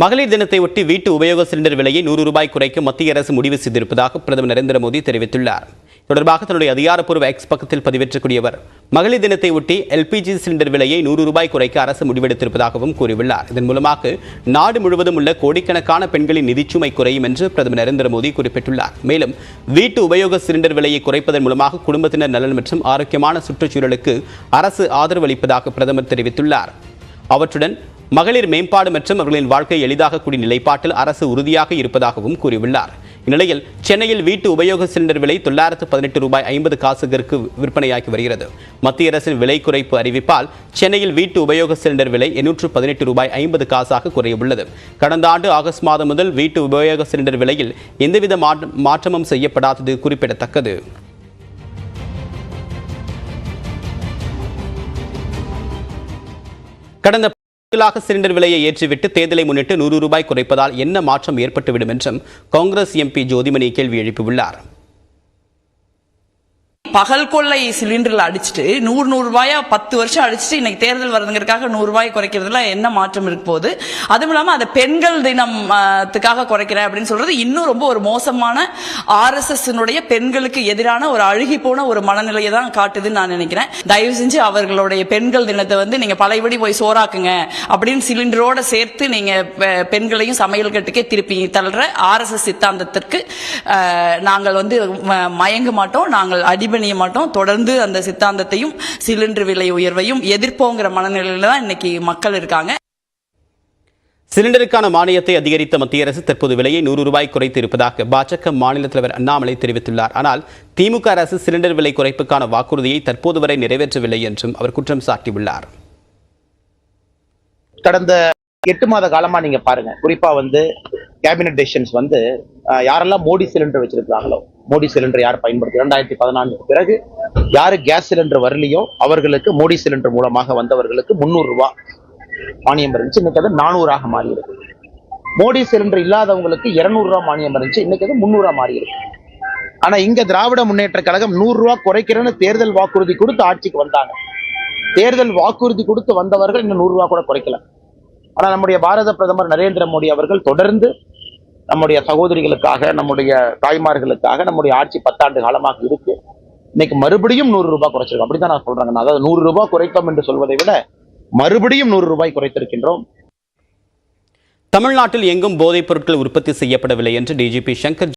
மகளிர் தினத்தை ஒட்டி வீட்டு உபயோக சிலிண்டர் விலையை 100 ரூபாய் குறைக்க மத்திய அரசு முடிவு செய்திருப்பதாக பிரதமர் நரேந்திர மோடி தெரிவித்துள்ளார். தொடர்பாக தன்னுடைய அதிகாரப்பூர்வ எக்ஸ் பக்கத்தில் பதிவேற்றக்கூடியவர் மகளிர் தினத்தை ஒட்டி எல்பிஜி சிலிண்டர் விலையை 100 ரூபாய் குறைக்க அரசு முடிவெடுத்திருப்பதாகவும் கூறியுள்ளார். இதன் மூலமாக நாடு முழுவதும் உள்ள கோடிக்கணக்கான பெண்களின் நிதிச்சுமை குறையும் என்று பிரதமர் நரேந்திர மோடி குறிப்பிட்டுள்ளார். மேலும் வீட்டு உபயோக சிலிண்டர் விலையை குறைப்பதன் மூலமாக குடும்பத்தினர் நலன் மற்றும் ஆரோக்கியமான சுற்றுச்சூழலுக்கு அரசு ஆதரவு அளிப்பதாக பிரதமர் தெரிவித்துள்ளார். அவற்றுடன் மகளிர் மேம்பாடு மற்றும் அவர்களின் வாழ்க்கை எளிதாகக்கூடிய நிலைப்பாட்டில் அரசு உறுதியாக இருப்பதாகவும் கூறியுள்ளார். இந்நிலையில் சென்னையில் வீட்டு உபயோக சிலிண்டர் விலை 918 ரூபாய் 50 காசுகளுக்கு விற்பனையாகி வருகிறது. மத்திய அரசின் விலை குறைப்பு அறிவிப்பால் சென்னையில் வீட்டு உபயோக சிலிண்டர் விலை 818 ரூபாய் 50 காசாக குறையவுள்ளது. கடந்த ஆண்டு ஆகஸ்ட் மாதம் முதல் வீட்டு உபயோக சிலிண்டர் விலையில் எந்தவித மாற்றமும் செய்யப்படாதது குறிப்பிடத்தக்கது. கடந்த சிலிண்டர் விலையை ஏற்றிவிட்டு தேர்தலை முன்னிட்டு 100 ரூபாய் குறைப்பதால் என்ன மாற்றம் ஏற்பட்டுவிடும் என்றும் காங்கிரஸ் எம்பி ஜோதிமணி கேள்வி எழுப்பியுள்ளார். பகல் கொள்ளை சிலிண்டர்ல அடிச்சுட்டு 100 ரூபாயா 10 வருஷம் அடிச்சுட்டு இன்னைக்கு தேர்தல் வருதுங்கிறதுக்காக 100 ரூபாய் குறைக்கிறதுல என்ன மாற்றம் இருக்க போகுது? அதுவும் இல்லாம அதை பெண்கள் தினத்துக்காக குறைக்கிறேன் அப்படின்னு சொல்றது இன்னும் ரொம்ப ஒரு மோசமான RSS பெண்களுக்கு எதிரான ஒரு அழுகி போன ஒரு மனநிலையை தான் காட்டுதுன்னு நான் நினைக்கிறேன். தயவு செஞ்சு அவர்களுடைய பெண்கள் தினத்தை நீங்க பழையபடி போய் சோறாக்குங்க அப்படின்னு சிலிண்டரோட சேர்த்து நீங்க பெண்களையும் சமையல் கட்டுக்கே திருப்பி தள்ளுற RSS சித்தாந்தத்திற்கு நாங்கள் மயங்க மாட்டோம், நாங்கள் அடிபணி மாட்டோம். தொடர்ந்து அந்த சித்தாந்தத்தையும் சிலிண்டர் விலை உயர்வையும் எதிர்ப்போங்கிற மனநிலையில தான் இன்னைக்கு மக்கள் இருக்காங்க. சிலிண்டருக்கான மானியத்தை அதிகரித்த மத்திய அரசு தற்போது விலையை 100 ரூபாய் குறைத்து இருப்பதாக பாஜக மாநில தலைவர் அண்ணாமலை தெரிவித்துள்ளார். ஆனால் திமுக அரசு சிலிண்டர் விலை குறைப்புக்கான வாக்குறுதியை தற்போது வரை நிறைவேற்றவில்லை என்றும் அவர் குற்றம் சாட்டியுள்ளார். கடந்த 8 மாத காலமா நீங்க பாருங்க, குறிப்பா கேபினட் டெசிஷன்ஸ் யாரெல்லாம் மோடி சிலிண்டர் வச்சிருக்காங்களோ, மோடி சிலிண்டர் யார் பயன்படுத்தி 2014 பிறகு யாரு கேஸ் சிலிண்டர் வரலையோ அவர்களுக்கு மோடி சிலிண்டர் மூலமாக வந்தவர்களுக்கு 300 ரூபாய் மானியம் இருந்துச்சு. இன்னைக்கு அது 400 மாறி இருக்கு. மோடி சிலிண்டர் இல்லாதவங்களுக்கு 200 ரூபாய் மானியம் இருந்துச்சு. இன்னைக்கு அது 300 மாறி இருக்கு. ஆனா இங்க திராவிட முன்னேற்ற கழகம் 100 ரூபாய் குறைக்கிறேன்னு தேர்தல் வாக்குறுதி கொடுத்து ஆட்சிக்கு வந்தாங்க. தேர்தல் வாக்குறுதி கொடுத்து வந்தவர்கள் இன்னும் 100 ரூபாய் கூட குறைக்கல. ஆனா நம்முடைய பாரத பிரதமர் நரேந்திர மோடி அவர்கள் தொடர்ந்து நம்முடைய சகோதரிகளுக்காக, நம்முடைய தாய்மார்களுக்காக நம்முடைய ஆட்சி 10 ஆண்டு காலமாக இருக்கு. இன்னைக்கு மறுபடியும் 100 ரூபாய் குறைச்சிருக்கோம். அப்படித்தான் நான் சொல்றேன். அதாவது 100 ரூபாய் குறைத்தோம் என்று சொல்வதை விட மறுபடியும் 100 ரூபாய் குறைத்திருக்கின்றோம். தமிழ்நாட்டில் எங்கும் போதைப் பொருட்கள் உற்பத்தி செய்யப்படவில்லை என்று டிஜிபி சங்கர்